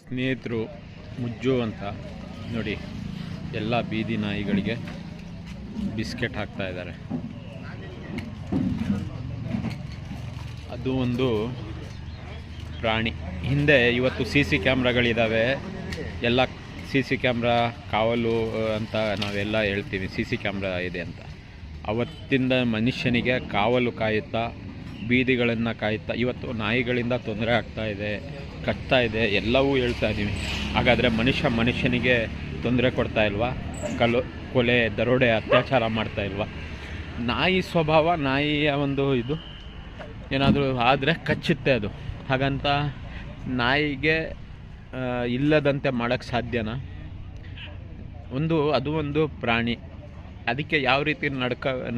ಸ್ನೇಹಿತರು ಮುಜ್ಜು ಅಂತ ನೋಡಿ, ಎಲ್ಲ ಬೀದಿ ನಾಯಿಗಳಿಗೆ ಬಿಸ್ಕೆಟ್ ಹಾಕ್ತಾ ಇದ್ದಾರೆ. ಅದು ಒಂದು ಪ್ರಾಣಿ. ಹಿಂದೆ ಇವತ್ತು CC ಕ್ಯಾಮ್ರಾಗಳಿದ್ದಾವೆ, ಎಲ್ಲ CC ಕ್ಯಾಮ್ರಾ ಕಾವಲು ಅಂತ ನಾವೆಲ್ಲ ಹೇಳ್ತೀವಿ. CC ಕ್ಯಾಮ್ರಾ ಇದೆ ಅಂತ. ಅವತ್ತಿಂದ ಮನುಷ್ಯನಿಗೆ ಕಾವಲು ಕಾಯುತ್ತಾ, ಬೀದಿಗಳನ್ನು ಕಾಯುತ್ತಾ, ಇವತ್ತು ನಾಯಿಗಳಿಂದ ತೊಂದರೆ ಆಗ್ತಾ ಇದೆ, ಕಟ್ತಾ ಇದೆ, ಎಲ್ಲವೂ ಹೇಳ್ತಾ ಇದ್ದೀವಿ. ಹಾಗಾದರೆ ಮನುಷ್ಯನಿಗೆ ತೊಂದರೆ ಕೊಡ್ತಾ ಇಲ್ವಾ? ಕೊಲೆ, ದರೋಡೆ, ಅತ್ಯಾಚಾರ ಮಾಡ್ತಾ ಇಲ್ವಾ? ನಾಯಿ ಸ್ವಭಾವ, ನಾಯಿಯ ಒಂದು ಇದು ಏನಾದರೂ ಆದರೆ ಕಚ್ಚುತ್ತೆ ಅದು. ಹಾಗಂತ ನಾಯಿಗೆ ಇಲ್ಲದಂತೆ ಮಾಡೋಕ್ಕೆ ಸಾಧ್ಯನಾ? ಅದು ಒಂದು ಪ್ರಾಣಿ. ಅದಕ್ಕೆ ಯಾವ ರೀತಿ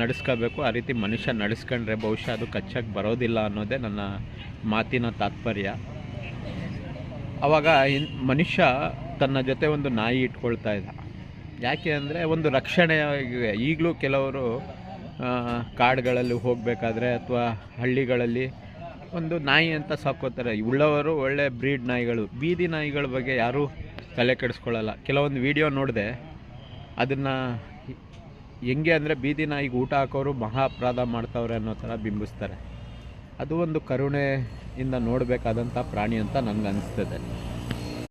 ನಡೆಸ್ಕೋಬೇಕು ಆ ರೀತಿ ಮನುಷ್ಯ ನಡೆಸ್ಕೊಂಡ್ರೆ ಬಹುಶಃ ಅದು ಕಚ್ಚಕ್ಕೆ ಬರೋದಿಲ್ಲ ಅನ್ನೋದೇ ನನ್ನ ಮಾತಿನ ತಾತ್ಪರ್ಯ. ಆವಾಗ ಮನುಷ್ಯ ತನ್ನ ಜೊತೆ ಒಂದು ನಾಯಿ ಇಟ್ಕೊಳ್ತಾ ಇದ್ದ. ಯಾಕೆ ಅಂದರೆ ಒಂದು ರಕ್ಷಣೆ. ಈಗಲೂ ಕೆಲವರು ಕಾಡುಗಳಲ್ಲಿ ಹೋಗಬೇಕಾದ್ರೆ ಅಥವಾ ಹಳ್ಳಿಗಳಲ್ಲಿ ಒಂದು ನಾಯಿ ಅಂತ ಸಾಕೋತಾರೆ. ಉಳ್ಳವರು ಒಳ್ಳೆ ಬ್ರೀಡ್ ನಾಯಿಗಳು. ಬೀದಿ ನಾಯಿಗಳ ಬಗ್ಗೆ ಯಾರೂ ತಲೆ ಕೆಡಿಸ್ಕೊಳ್ಳಲ್ಲ. ಕೆಲವೊಂದು ವಿಡಿಯೋ ನೋಡಿದೆ, ಅದನ್ನು ಹೆಂಗೆ ಅಂದರೆ ಬೀದಿ ನಾಯಿಗೆ ಊಟ ಹಾಕೋರು ಮಹಾ ಅಪರಾಧ ಮಾಡ್ತವ್ರೆ ಅನ್ನೋ ಥರ ಬಿಂಬಿಸ್ತಾರೆ. ಅದು ಒಂದು ಕರುಣೆಯಿಂದ ನೋಡಬೇಕಾದಂಥ ಪ್ರಾಣಿ ಅಂತ ನನಗೆ ಅನಿಸ್ತದೆ.